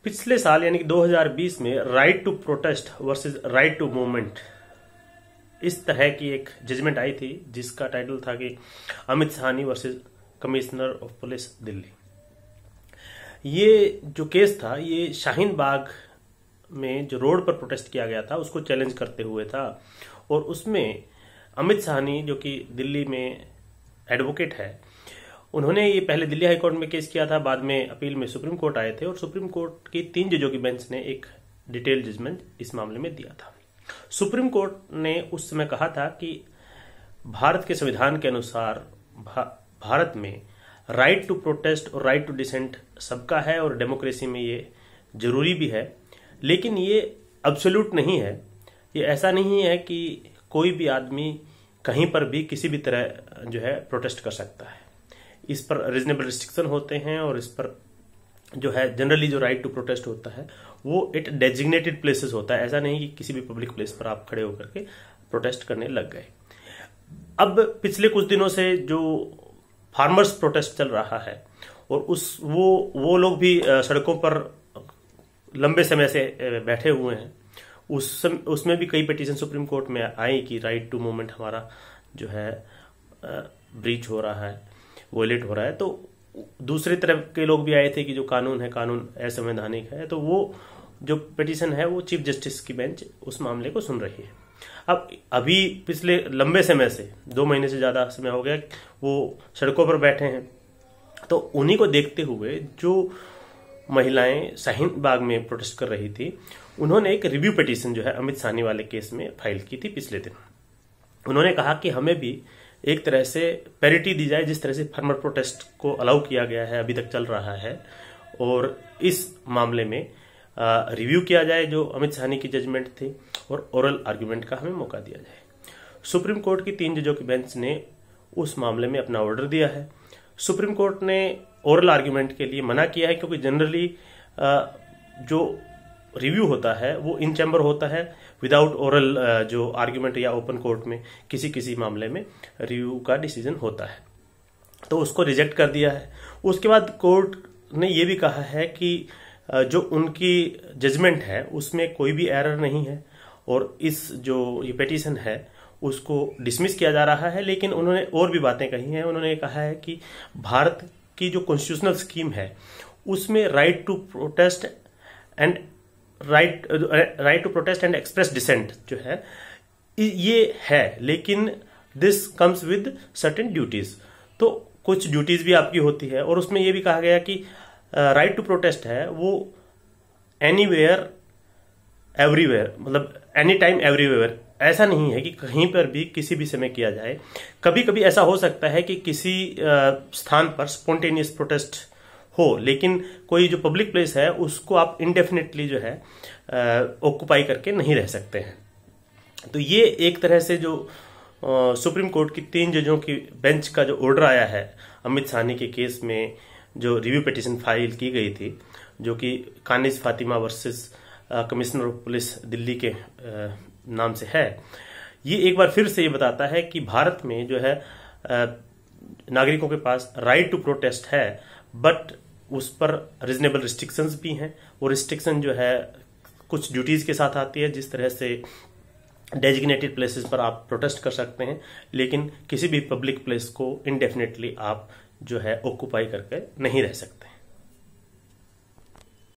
पिछले साल यानी कि 2020 में right to protest versus right to movement इस तरह की एक जजमेंट आई थी जिसका टाइटल था कि Amit Sahni versus commissioner of police Delhi. ये जो केस था ये शाहीन बाग में जो रोड पर प्रोटेस्ट किया गया था उसको चैलेंज करते हुए था और उसमें अमित साहनी जो कि दिल्ली में एडवोकेट है, उन्होंने ये पहले दिल्ली हाई कोर्ट में केस किया था, बाद में अपील में सुप्रीम कोर्ट आए थे और सुप्रीम कोर्ट की 3 जजों की बेंच ने एक डिटेल जजमेंट इस मामले में दिया था। सुप्रीम कोर्ट ने उस समय कहा था कि भारत के संविधान के अनुसार भारत में राइट टू प्रोटेस्ट और राइट टू डिसेंट सबका है और डेमोक्रेसी में ये जरूरी भी है, लेकिन ये अब्सोल्यूट नहीं है। ये ऐसा नहीं है कि कोई भी आदमी कहीं पर भी किसी भी तरह जो है प्रोटेस्ट कर सकता है। इस पर रीजनेबल रिस्ट्रिक्शन होते हैं और इस पर जो है जनरली जो राइट टू प्रोटेस्ट होता है वो इट डेजिग्नेटेड प्लेसेस होता है। ऐसा नहीं कि किसी भी पब्लिक प्लेस पर आप खड़े होकर के प्रोटेस्ट करने लग गए। अब पिछले कुछ दिनों से जो फार्मर्स प्रोटेस्ट चल रहा है और वो लोग भी सड़कों पर लंबे समय से बैठे हुए हैं, उसमें भी कई पिटीशन सुप्रीम कोर्ट में आई कि राइट टू मूवमेंट हमारा जो है ब्रीच हो रहा है, वोलेट हो रहा है। तो दूसरी तरफ के लोग भी आए थे कि जो कानून है कानून असंवैधानिक है। तो वो जो पिटीशन है वो चीफ जस्टिस की बेंच उस मामले को सुन रही है। अब अभी पिछले लंबे समय से 2 महीने से ज्यादा समय हो गया वो सड़कों पर बैठे हैं, तो उन्हीं को देखते हुए जो महिलाएं शाहीन बाग में प्रोटेस्ट कर रही थी उन्होंने एक रिव्यू पिटीशन जो है अमित साहनी वाले केस में फाइल की थी पिछले दिन। उन्होंने कहा कि हमें भी एक तरह से पैरिटी दी जाए, जिस तरह से फार्मर प्रोटेस्ट को अलाउ किया गया है अभी तक चल रहा है, और इस मामले में रिव्यू किया जाए जो अमित साहनी की जजमेंट थी और ओरल आर्ग्यूमेंट का हमें मौका दिया जाए। सुप्रीम कोर्ट की 3 जजों की बेंच ने उस मामले में अपना ऑर्डर दिया है। सुप्रीम कोर्ट ने ओरल आर्ग्यूमेंट के लिए मना किया है क्योंकि जनरली जो रिव्यू होता है वो इन चैम्बर होता है, विदाउट ओरल जो आर्ग्यूमेंट या ओपन कोर्ट में किसी मामले में रिव्यू का डिसीजन होता है। तो उसको रिजेक्ट कर दिया है। उसके बाद कोर्ट ने ये भी कहा है कि जो उनकी जजमेंट है उसमें कोई भी एरर नहीं है और इस जो ये पिटीशन है उसको डिसमिस किया जा रहा है। लेकिन उन्होंने और भी बातें कही हैं। उन्होंने कहा है कि भारत की जो कॉन्स्टिट्यूशनल स्कीम है उसमें right to protest and right to protest and express dissent जो है ये है, लेकिन this comes with certain duties. तो कुछ ड्यूटीज भी आपकी होती है और उसमें ये भी कहा गया कि राइट टू प्रोटेस्ट है वो एनीवेयर एवरीवेयर, मतलब एनी टाइम एवरीवेयर। ऐसा नहीं है कि कहीं पर भी किसी भी समय किया जाए। कभी कभी ऐसा हो सकता है कि किसी स्थान पर स्पॉन्टेनियस प्रोटेस्ट हो, लेकिन कोई जो पब्लिक प्लेस है उसको आप इंडेफिनेटली जो है ऑक्युपाई करके नहीं रह सकते हैं। तो ये एक तरह से जो सुप्रीम कोर्ट की 3 जजों की बेंच का जो ऑर्डर आया है अमित साहनी के केस में जो रिव्यू पिटीशन फाइल की गई थी, जो कि Kaniz Fatima versus commissioner of police Delhi के नाम से है, ये एक बार फिर से ये बताता है कि भारत में जो है नागरिकों के पास राइट टू प्रोटेस्ट है, बट उस पर रीजनेबल रिस्ट्रिक्शंस भी हैं। वो रिस्ट्रिक्शन जो है कुछ ड्यूटीज के साथ आती है, जिस तरह से डेजिग्नेटेड प्लेसेस पर आप प्रोटेस्ट कर सकते हैं, लेकिन किसी भी पब्लिक प्लेस को इनडेफिनेटली आप जो है ऑक्युपाई करके नहीं रह सकते।